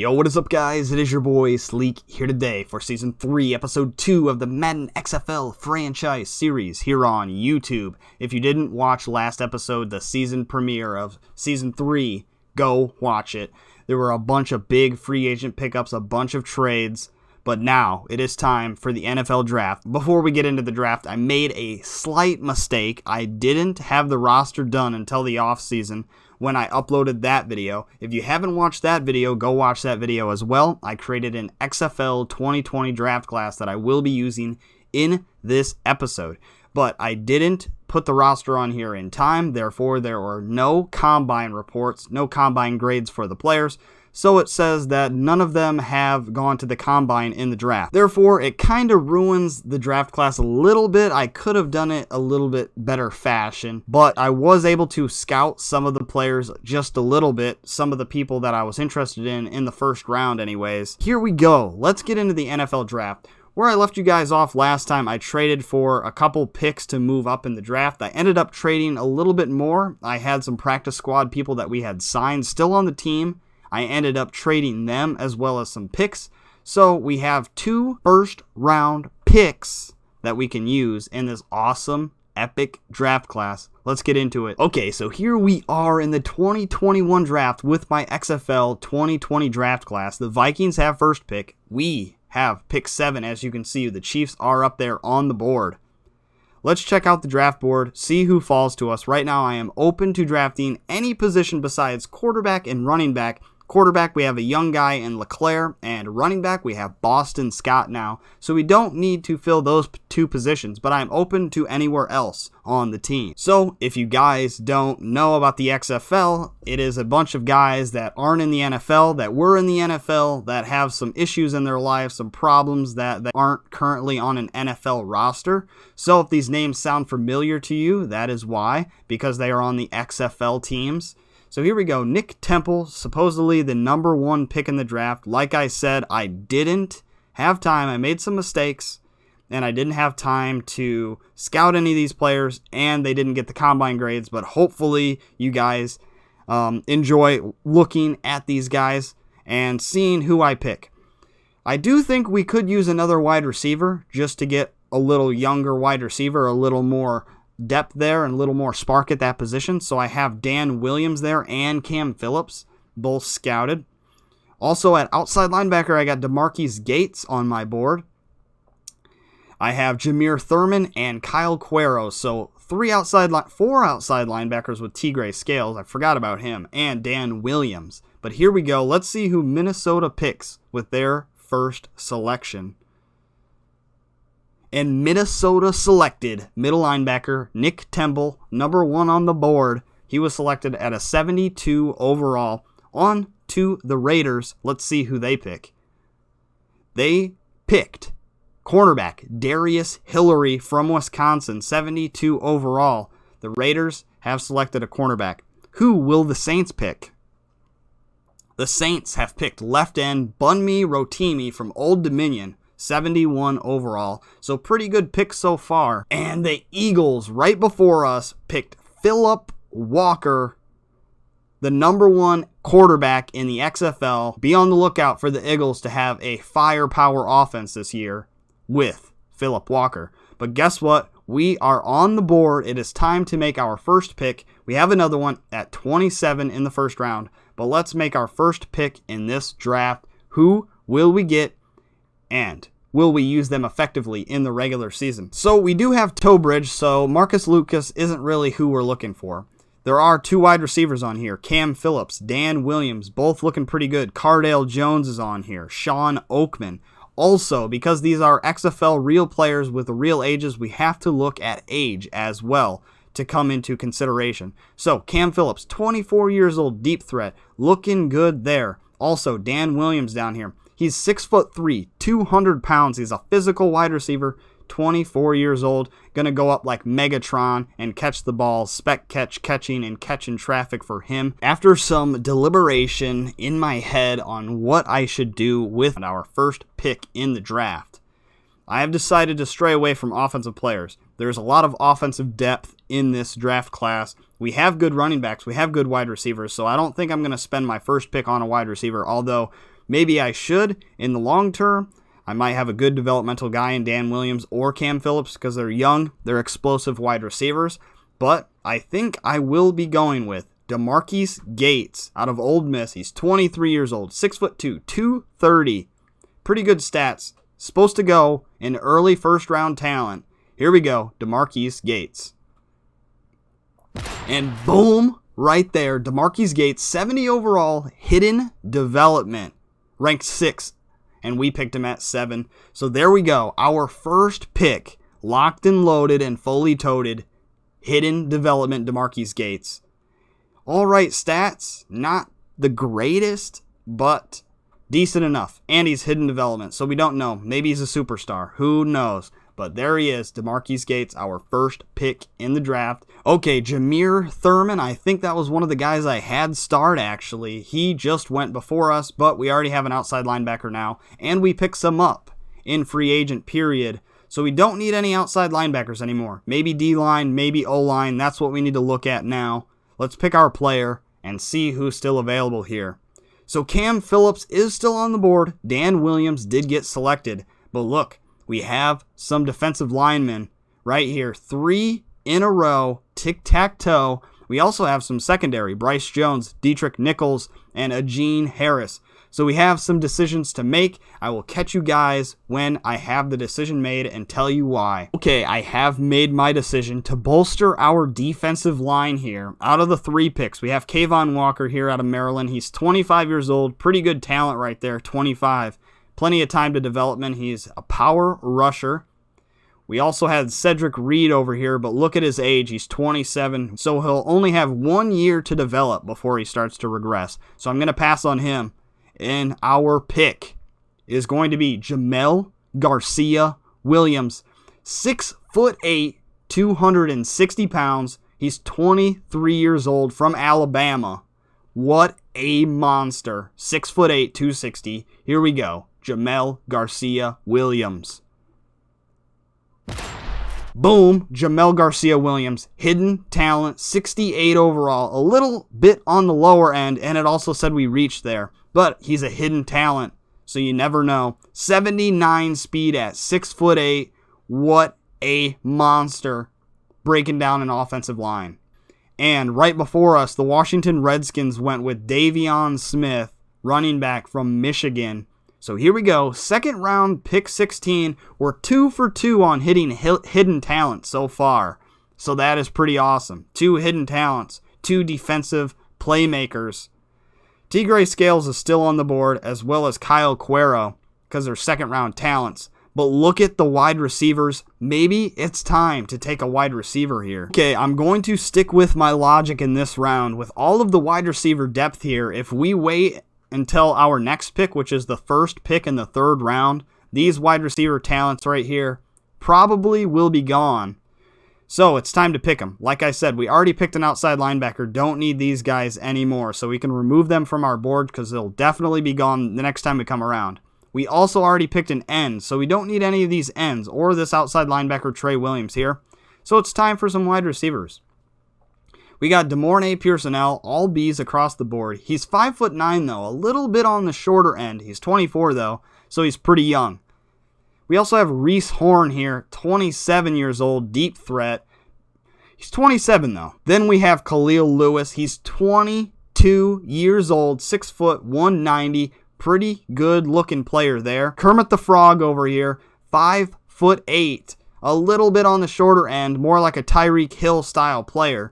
Yo, what is up, guys? It is your boy Sleek here today for Season 3, Episode 2 of the Madden XFL franchise series here on YouTube. If you didn't watch last episode, the season premiere of Season 3, go watch it. There were a bunch of big free agent pickups, a bunch of trades, but now it is time for the NFL draft. Before we get into the draft, I made a slight mistake. I didn't have the roster done until the offseason when I uploaded that video. If you haven't watched that video, go watch that video as well. I created an XFL 2020 draft class that I will be using in this episode. But I didn't put the roster on here in time, therefore there were no combine reports, no combine grades for the players. So it says that none of them have gone to the combine in the draft. Therefore, it kind of ruins the draft class a little bit. I could have done it a little bit better fashion, but I was able to scout some of the players just a little bit, some of the people that I was interested in the first round anyways. Here we go. Let's get into the NFL draft. Where I left you guys off last time, I traded for a couple picks to move up in the draft. I ended up trading a little bit more. I had some practice squad people that we had signed still on the team. I ended up trading them as well as some picks. So we have 2 first-round picks that we can use in this awesome, epic draft class. Let's get into it. Okay, so here we are in the 2021 draft with my XFL 2020 draft class. The Vikings have first pick. We have pick 7, as you can see. The Chiefs are up there on the board. Let's check out the draft board, see who falls to us. Right now, I am open to drafting any position besides quarterback and running back. Quarterback, we have a young guy in LeClaire, and running back, we have Boston Scott now. So we don't need to fill those 2 positions, but I'm open to anywhere else on the team. So if you guys don't know about the XFL, it is a bunch of guys that aren't in the NFL, that were in the NFL, that have some issues in their life, some problems that aren't currently on an NFL roster. So if these names sound familiar to you, that is why, because they are on the XFL teams. So here we go. Nick Temple, supposedly the number 1 pick in the draft. Like I said, I didn't have time. I made some mistakes, and I didn't have time to scout any of these players, and they didn't get the combine grades. But hopefully you guys enjoy looking at these guys and seeing who I pick. I do think we could use another wide receiver just to get a little younger wide receiver, a little more depth there and a little more spark at that position. So I have Dan Williams there and Cam Phillips, both scouted. Also at outside linebacker, I got DeMarquise Gates on my board. I have Jameer Thurman and Kyle Cuero. So 4 outside linebackers with T. Gray Scales. I forgot about him, and Dan Williams. But here we go. Let's see who Minnesota picks with their first selection. And Minnesota selected middle linebacker Nick Temple, number 1 on the board. He was selected at a 72 overall. On to the Raiders. Let's see who they pick. They picked cornerback Darius Hillary from Wisconsin, 72 overall. The Raiders have selected a cornerback. Who will the Saints pick? The Saints have picked left end Bunmi Rotimi from Old Dominion, 71 overall, so pretty good pick so far. And the Eagles, right before us, picked Philip Walker, the number 1 quarterback in the XFL. Be on the lookout for the Eagles to have a firepower offense this year with Philip Walker. But guess what? We are on the board. It is time to make our first pick. We have another one at 27 in the first round, but let's make our first pick in this draft. Who will we get? And will we use them effectively in the regular season? So we do have toe bridge, so Marcus Lucas isn't really who we're looking for. There are 2 wide receivers on here. Cam Phillips, Dan Williams, both looking pretty good. Cardale Jones is on here. Sean Oakman. Also, because these are XFL real players with real ages, we have to look at age as well to come into consideration. So Cam Phillips, 24 years old, deep threat, looking good there. Also, Dan Williams down here. He's 6'3", 200 pounds. He's a physical wide receiver, 24 years old. Going to go up like Megatron and catch the ball, catching and catching traffic for him. After some deliberation in my head on what I should do with our first pick in the draft, I have decided to stray away from offensive players. There's a lot of offensive depth in this draft class. We have good running backs. We have good wide receivers. So I don't think I'm going to spend my first pick on a wide receiver, although Maybe I should in the long term. I might have a good developmental guy in Dan Williams or Cam Phillips because they're young, they're explosive wide receivers. But I think I will be going with DeMarquise Gates out of Ole Miss. He's 23 years old, 6'2", 230. Pretty good stats. Supposed to go in early first-round talent. Here we go, DeMarquise Gates. And boom, right there, DeMarquise Gates, 70 overall, hidden development, ranked 6th, and we picked him at 7. So there we go, our first pick, locked and loaded and fully toted, hidden development DeMarquise Gates. All right, stats, not the greatest, but decent enough. And he's hidden development, so we don't know. Maybe he's a superstar. Who knows? But there he is, DeMarquise Gates, our first pick in the draft. Okay, Jameer Thurman, I think that was one of the guys I had start, actually. He just went before us, but we already have an outside linebacker now, and we picked some up in free agent period. So we don't need any outside linebackers anymore. Maybe D-line, maybe O-line. That's what we need to look at now. Let's pick our player and see who's still available here. So Cam Phillips is still on the board. Dan Williams did get selected. But look, we have some defensive linemen right here. 3 in a row, tic-tac-toe. We also have some secondary. Bryce Jones, Dietrich Nichols, and Ajeen Harris. So we have some decisions to make. I will catch you guys when I have the decision made and tell you why. Okay, I have made my decision to bolster our defensive line here. Out of the 3 picks, we have Kayvon Walker here out of Maryland. He's 25 years old. Pretty good talent right there, 25. Plenty of time to development. He's a power rusher. We also had Cedric Reed over here, but look at his age. He's 27, so he'll only have 1 year to develop before he starts to regress. So I'm going to pass on him. And our pick is going to be Jamel Garcia Williams, 6'8", 260 pounds. He's 23 years old from Alabama. What a monster. 6'8", 260. Here we go. Jamel Garcia Williams. Boom, Jamel Garcia Williams, hidden talent, 68 overall, a little bit on the lower end, and it also said we reached there, but he's a hidden talent, so you never know. 79 speed at 6'8", what a monster, breaking down an offensive line. And right before us, the Washington Redskins went with Davion Smith, running back from Michigan. So here we go, second round, pick 16. We're 2 for 2 on hitting hidden talent so far. So that is pretty awesome. 2 hidden talents, 2 defensive playmakers. Tigre Scales is still on the board, as well as Kyle Cuero, because they're second round talents. But look at the wide receivers. Maybe it's time to take a wide receiver here. Okay, I'm going to stick with my logic in this round. With all of the wide receiver depth here, if we wait until our next pick, which is the first pick in the 3rd round, these wide receiver talents right here probably will be gone. So it's time to pick them. Like I said, we already picked an outside linebacker. Don't need these guys anymore. So we can remove them from our board because they'll definitely be gone the next time we come around. We also already picked an end, so we don't need any of these ends or this outside linebacker Trey Williams here. So it's time for some wide receivers. We got DeMornay Pearsonell, all B's across the board. He's 5'9", though, a little bit on the shorter end. He's 24, though, so he's pretty young. We also have Reese Horn here, 27 years old, deep threat. He's 27, though. Then we have Khalil Lewis. He's 22 years old, 6 foot, 190. Pretty good-looking player there. Kermit the Frog over here, 5'8", a little bit on the shorter end, more like a Tyreek Hill-style player.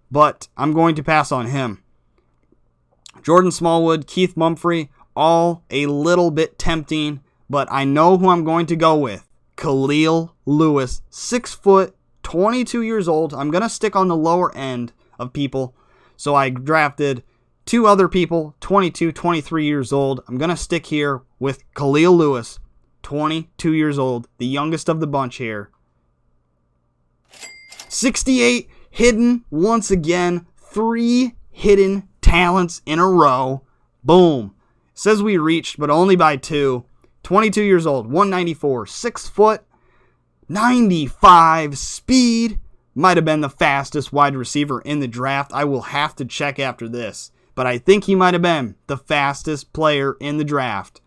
But I'm going to pass on him. Jordan Smallwood, Keith Mumphrey, all a little bit tempting, but I know who I'm going to go with. Khalil Lewis, 6 foot, 22 years old. I'm going to stick on the lower end of people. So I drafted 2 other people, 22, 23 years old. I'm going to stick here with Khalil Lewis, 22 years old, the youngest of the bunch here. 68 hidden once again, 3 hidden talents in a row. Boom. Says we reached, but only by 2. 22 years old, 194, 6 foot, 95 speed. Might have been the fastest wide receiver in the draft. I will have to check after this. but I think he might have been the fastest player in the draft.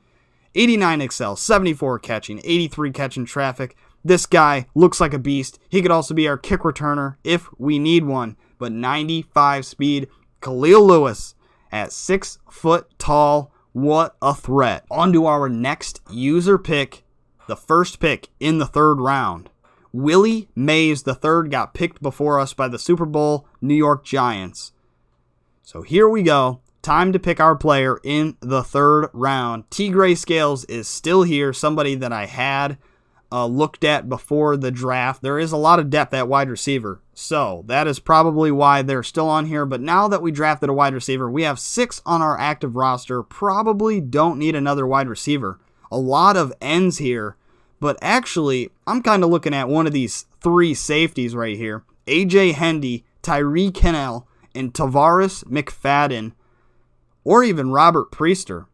89 XL, 74 catching, 83 catching traffic. This guy looks like a beast. He could also be our kick returner if we need one. But 95 speed, Khalil Lewis at 6 foot tall. What a threat. On to our next user pick, the first pick in the 3rd round. Willie Mays III got picked before us by the Super Bowl New York Giants. So here we go. Time to pick our player in the 3rd round. T. Grayscales is still here, somebody that I had looked at before the draft. There is a lot of depth at wide receiver, so that is probably why they're still on here. But now that we drafted a wide receiver, we have 6 on our active roster. Probably don't need another wide receiver. A lot of ends here, but actually, I'm kind of looking at one of these 3 safeties right here. A.J. Hendy, Tyree Kennell, and Tavares McFadden, or even Robert Priester.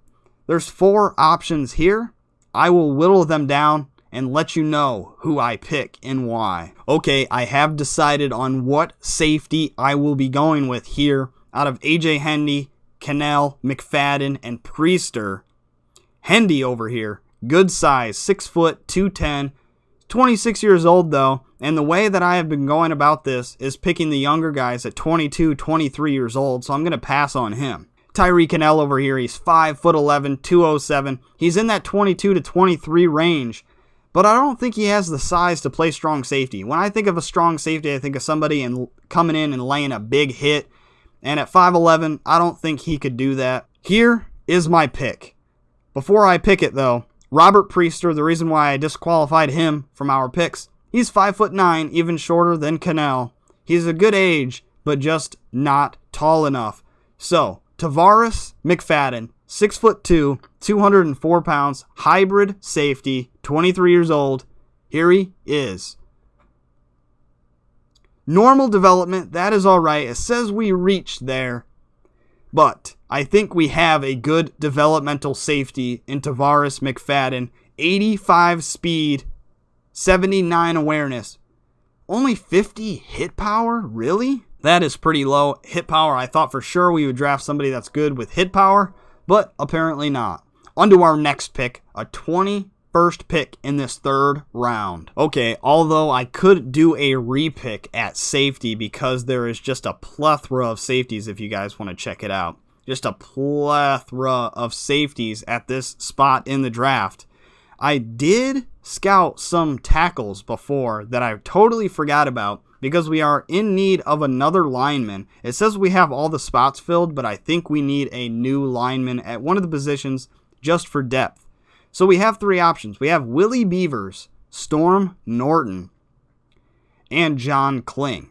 There's 4 options here. I will whittle them down and let you know who I pick and why. Okay, I have decided on what safety I will be going with here out of A.J. Hendy, Kennell, McFadden, and Priester. Hendy over here, good size, 6 foot, 210, 26 years old though, and the way that I have been going about this is picking the younger guys at 22, 23 years old, so I'm going to pass on him. Tyree Kennell over here, he's 5'11", 207. He's in that 22 to 23 range, but I don't think he has the size to play strong safety. When I think of a strong safety, I think of somebody coming in and laying a big hit, and at 5'11", I don't think he could do that. Here is my pick. Before I pick it though, Robert Priester, the reason why I disqualified him from our picks, he's 5'9", even shorter than Kennell. He's a good age, but just not tall enough. So, Tavares McFadden, 6'2", 204 pounds, hybrid safety, 23 years old. Here he is. Normal development, that is alright. It says we reached there, but I think we have a good developmental safety in Tavares McFadden. 85 speed, 79 awareness. Only 50 hit power? Really? That is pretty low. Hit power, I thought for sure we would draft somebody that's good with hit power, but apparently not. On to our next pick, a 21st pick in this 3rd round. Okay, although I could do a repick at safety because there is just a plethora of safeties if you guys want to check it out. Just a plethora of safeties at this spot in the draft. I did scout some tackles before that I totally forgot about because we are in need of another lineman. It says we have all the spots filled, but I think we need a new lineman at one of the positions just for depth. So we have 3 options. We have Willie Beavers, Storm Norton, and John Kling.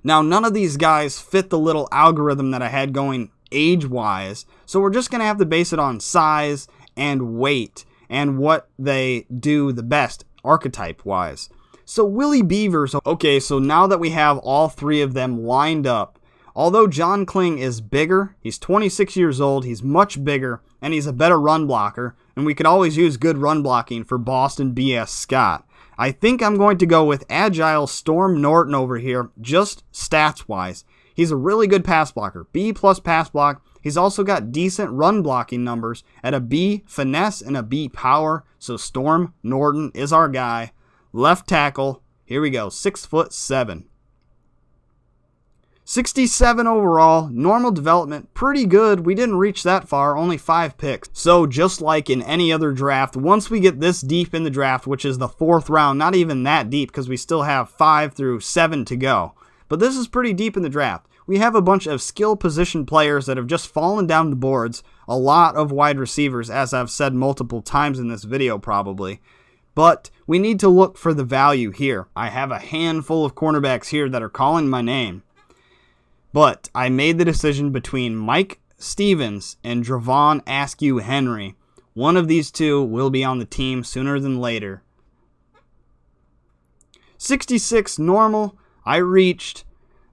Now, none of these guys fit the little algorithm that I had going age-wise, so we're just going to have to base it on size and weight and what they do the best archetype-wise. So Willie Beavers, okay, so now that we have all 3 of them lined up, although John Kling is bigger, he's 26 years old, he's much bigger, and he's a better run blocker, and we could always use good run blocking for Boston B.S. Scott. I think I'm going to go with Agile Storm Norton over here, just stats-wise. He's a really good pass blocker, B+ pass block. He's also got decent run blocking numbers at a B finesse and a B power, so Storm Norton is our guy. Left tackle, here we go, 6'7". 67 overall, normal development, pretty good. We didn't reach that far, only 5 picks. So just like in any other draft, once we get this deep in the draft, which is the 4th round, not even that deep because we still have 5 through 7 to go. But this is pretty deep in the draft. We have a bunch of skill position players that have just fallen down the boards. A lot of wide receivers, as I've said multiple times in this video probably. But we need to look for the value here. I have a handful of cornerbacks here that are calling my name. But I made the decision between Mike Stevens and Dravon Askew Henry. One of these 2 will be on the team sooner than later. 66 normal, I reached,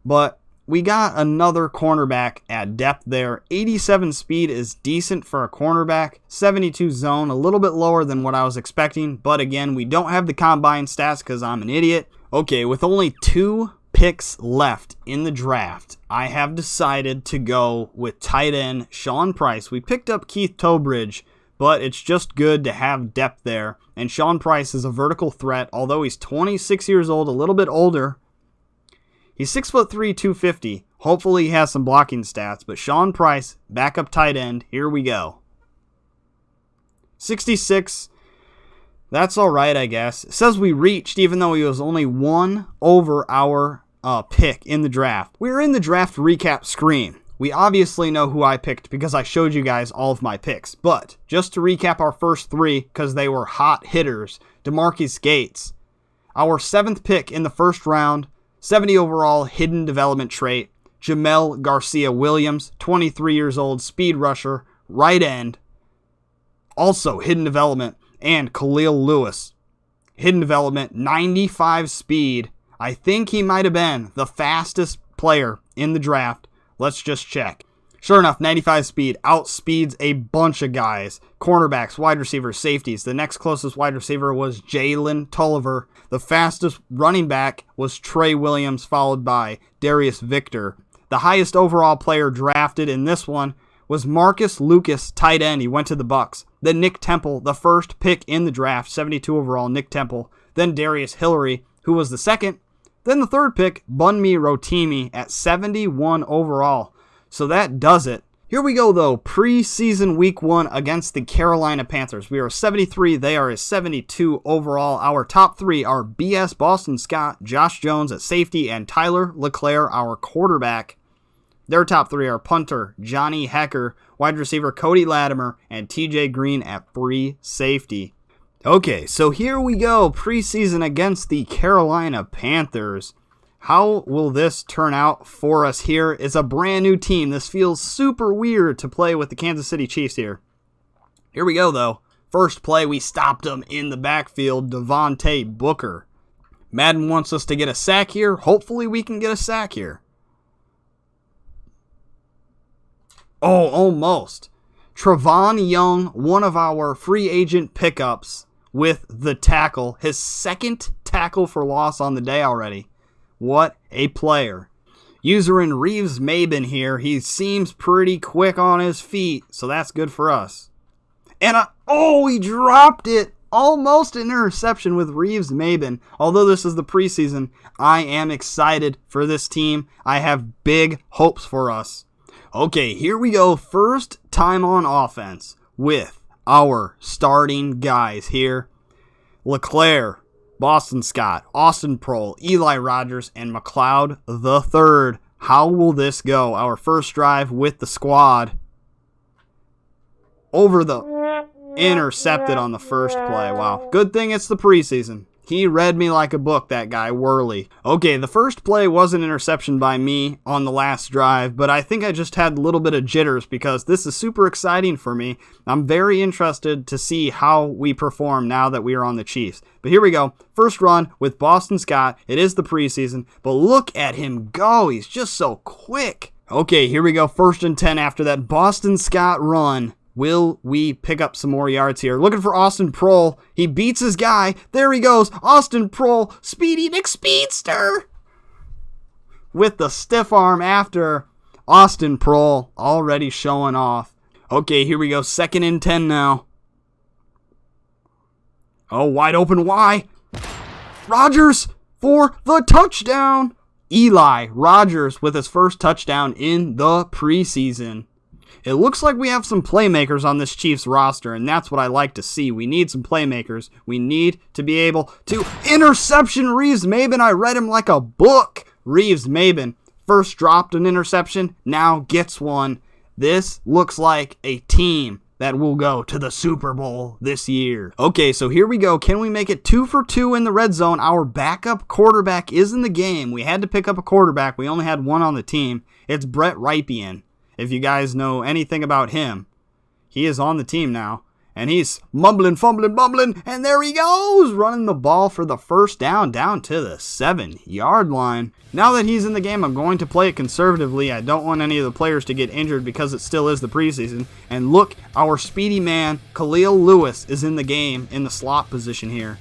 but we got another cornerback at depth there. 87 speed is decent for a cornerback. 72 zone, a little bit lower than what I was expecting. But again, we don't have the combine stats because I'm an idiot. Okay, with only 2 picks picks left in the draft, I have decided to go with tight end Sean Price. We picked up Keith Tobridge, but it's just good to have depth there. And Sean Price is a vertical threat, although he's 26 years old, a little bit older. He's 6'3", 250. Hopefully he has some blocking stats, but Sean Price, backup tight end, here we go. 66, that's all right, I guess. It says we reached, even though he was only one over our pick in the draft. We're in the draft recap screen. We obviously know who I picked because I showed you guys all of my picks. But just to recap our first three, because they were hot hitters, DeMarcus Gates, our 7th pick in the first round, 70 overall, hidden development trait. Jamel Garcia-Williams, 23 years old, speed rusher, right end, also hidden development. And Khalil Lewis, hidden development, 95 speed. I think he might have been the fastest player in the draft. Let's just check. Sure enough, 95 speed, outspeeds a bunch of guys. Cornerbacks, wide receivers, safeties. The next closest wide receiver was Jalen Tolliver. The fastest running back was Trey Williams, followed by Darius Victor. The highest overall player drafted in this one was Marcus Lucas, tight end. He went to the Bucks. Then Nick Temple, the first pick in the draft, 72 overall, Nick Temple. Then Darius Hillary, who was the second. Then the third pick, Bunmi Rotimi at 71 overall. So that does it. Here we go, though. Preseason week 1 against the Carolina Panthers. We are 73. They are a 72 overall. Our top 3 are BS Boston Scott, Josh Jones at safety, and Tyler LeClaire, our quarterback. Their top 3 are punter Johnny Hecker, wide receiver Cody Latimer, and TJ Green at free safety. Okay, so here we go. Preseason against the Carolina Panthers. How will this turn out for us here? It's a brand new team. This feels super weird to play with the Kansas City Chiefs here. Here we go, though. First play, we stopped him in the backfield, Devontae Booker. Madden wants us to get a sack here. Hopefully we can get a sack here. Oh, almost. Trevon Young, one of our free agent pickups with the tackle. His 2nd tackle for loss on the day already. What a player. User in Reeves Maben here. He seems pretty quick on his feet, so that's good for us. And he dropped it. Almost an interception with Reeves Maben. Although this is the preseason, I am excited for this team. I have big hopes for us. Okay, here we go. First time on offense with our starting guys here. LeClaire, Boston Scott, Austin Prohl, Eli Rogers, and McLeod III. How will this go? Our first drive with the squad. Intercepted on the first play. Wow. Good thing it's the preseason. He read me like a book, that guy, Worley. Okay, the first play was an interception by me on the last drive, but I think I just had a little bit of jitters because this is super exciting for me. I'm very interested to see how we perform now that we are on the Chiefs. But here we go. First run with Boston Scott. It is the preseason, but look at him go. He's just so quick. Okay, here we go. 1st and 10 after that Boston Scott run. Will we pick up some more yards here? Looking for Austin Prohl. He beats his guy. There he goes. Austin Prohl, Speedy McSpeedster. With the stiff arm after. Austin Prohl already showing off. Okay, here we go. 2nd and 10 now. Oh, wide open Y. Rodgers for the touchdown. Eli Rogers with his first touchdown in the preseason. It looks like we have some playmakers on this Chiefs roster, and that's what I like to see. We need some playmakers. We need to be able to... Interception, Reeves Maben. I read him like a book. Reeves Maben first dropped an interception, now gets one. This looks like a team that will go to the Super Bowl this year. Okay, so here we go. Can we make it 2 for 2 in the red zone? Our backup quarterback is in the game. We had to pick up a quarterback. We only had one on the team. It's Brett Rypien. If you guys know anything about him, he is on the team now. And he's mumbling, fumbling, bumbling, and there he goes, running the ball for the first down to the 7-yard line. Now that he's in the game, I'm going to play it conservatively. I don't want any of the players to get injured because it still is the preseason. And look, our speedy man, Khalil Lewis, is in the game in the slot position here.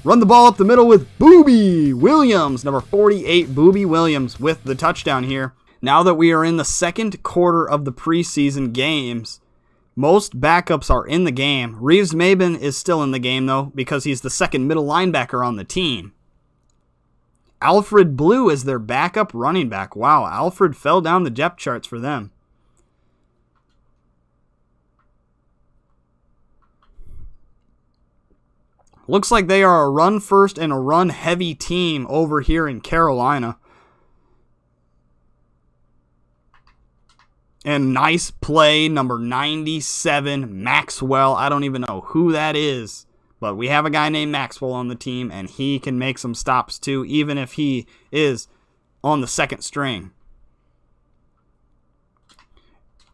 Run the ball up the middle with Booby Williams. Number 48, Booby Williams with the touchdown here. Now that we are in the second quarter of the preseason games, most backups are in the game. Reeves-Maybin is still in the game, though, because he's the second middle linebacker on the team. Alfred Blue is their backup running back. Wow, Alfred fell down the depth charts for them. Looks like they are a run-first and a run-heavy team over here in Carolina. And nice play, number 97, Maxwell. I don't even know who that is, but we have a guy named Maxwell on the team, and he can make some stops too, even if he is on the second string.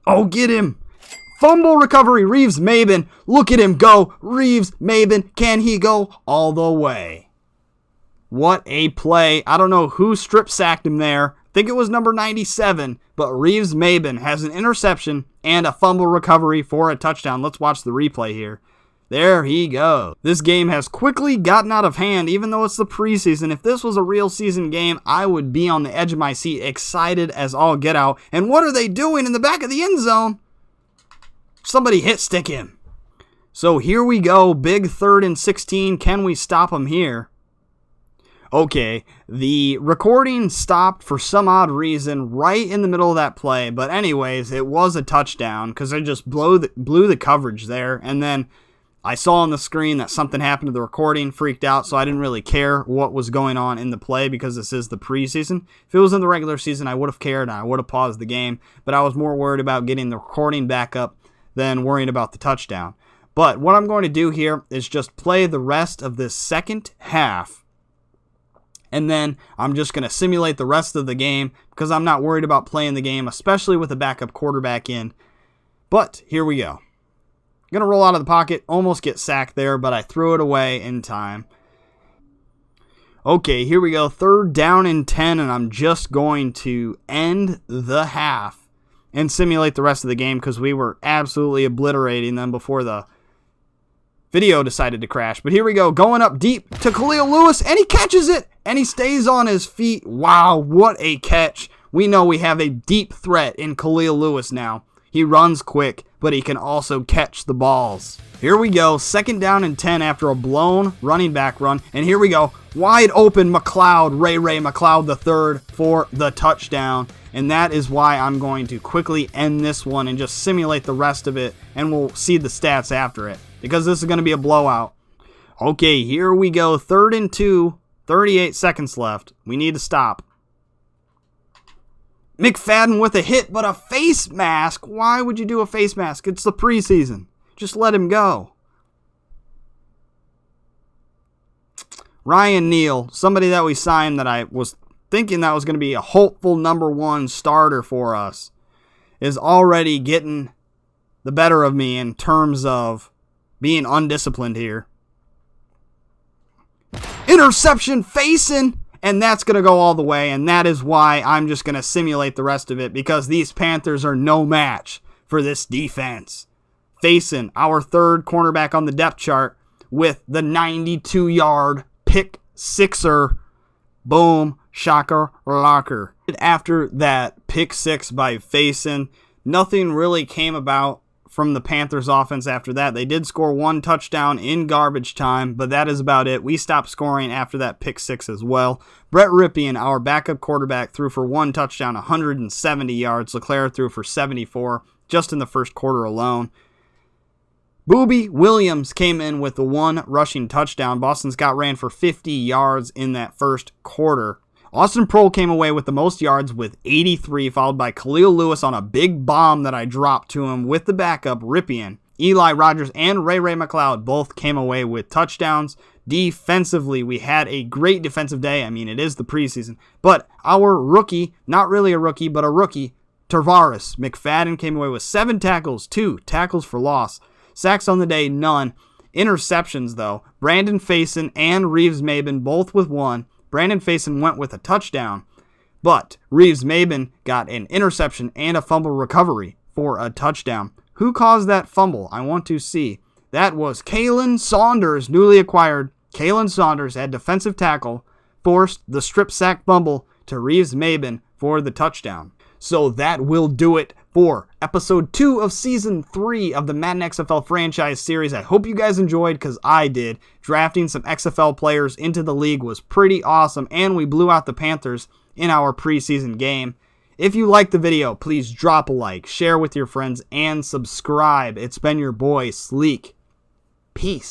Oh, get him! Fumble recovery, Reeves-Maybin. Look at him go. Reeves-Maybin, can he go all the way? What a play. I don't know who strip sacked him there. I think it was number 97, but Reeves-Maybin has an interception and a fumble recovery for a touchdown. Let's watch the replay here. There he goes. This game has quickly gotten out of hand, even though it's the preseason. If this was a real season game, I would be on the edge of my seat, excited as all get out. And what are they doing in the back of the end zone? Somebody hit stick him. So here we go. Big 3rd and 16. Can we stop him here? Okay, the recording stopped for some odd reason right in the middle of that play. But anyways, it was a touchdown because I just blew the coverage there. And then I saw on the screen that something happened to the recording, freaked out, so I didn't really care what was going on in the play because this is the preseason. If it was in the regular season, I would have cared and I would have paused the game. But I was more worried about getting the recording back up than worrying about the touchdown. But what I'm going to do here is just play the rest of this second half. And then I'm just going to simulate the rest of the game because I'm not worried about playing the game, especially with a backup quarterback in. But here we go. Going to roll out of the pocket, almost get sacked there, but I threw it away in time. Okay, here we go. 3rd down and 10, and I'm just going to end the half and simulate the rest of the game because we were absolutely obliterating them before the video decided to crash. But here we go, going up deep to Khalil Lewis, and he catches it, and he stays on his feet. Wow, what a catch. We know we have a deep threat in Khalil Lewis now. He runs quick, but he can also catch the balls. Here we go, 2nd down and 10 after a blown running back run. And here we go, wide open McLeod, Ray McLeod III for the touchdown. And that is why I'm going to quickly end this one and just simulate the rest of it, and we'll see the stats after it, because this is going to be a blowout. Okay, here we go, 3rd and 2, 38 seconds left. We need to stop. McFadden with a hit, but a face mask. Why would you do a face mask? It's the preseason. Just let him go. Ryan Neal, somebody that we signed that I was thinking that was going to be a hopeful number 1 starter for us, is already getting the better of me in terms of being undisciplined here. Interception facing. And that's going to go all the way, and that is why I'm just going to simulate the rest of it, because these Panthers are no match for this defense. Facing our 3rd cornerback on the depth chart with the 92-yard pick sixer. Boom, shocker, locker. After that pick 6 by Facin, nothing really came about from the Panthers offense after that. They did score 1 touchdown in garbage time, but that is about it. We stopped scoring after that pick 6 as well. Brett Ripien, our backup quarterback, threw for 1 touchdown, 170 yards. Leclerc threw for 74 just in the first quarter alone. Booby Williams came in with the 1 rushing touchdown. Boston Scott ran for 50 yards in that first quarter. Austin Prohl came away with the most yards with 83, followed by Khalil Lewis on a big bomb that I dropped to him with the backup, Ripien. Eli Rogers and Ray McLeod both came away with touchdowns. Defensively, we had a great defensive day. I mean, it is the preseason. But our rookie, not really a rookie, but a rookie, Tarvaris McFadden came away with 7 tackles, 2 tackles for loss. Sacks on the day, none. Interceptions, though. Brandon Faison and Reeves-Maybin both with 1. Brandon Faison went with a touchdown, but Reeves-Maybin got an interception and a fumble recovery for a touchdown. Who caused that fumble? I want to see. That was Kalen Saunders, newly acquired Kalen Saunders at defensive tackle forced the strip sack fumble to Reeves-Maybin for the touchdown. So that will do it for episode 2 of season 3 of the Madden XFL franchise series. I hope you guys enjoyed, because I did. Drafting some XFL players into the league was pretty awesome, and we blew out the Panthers in our preseason game. If you liked the video, please drop a like, share with your friends, and subscribe. It's been your boy, Sleek. Peace.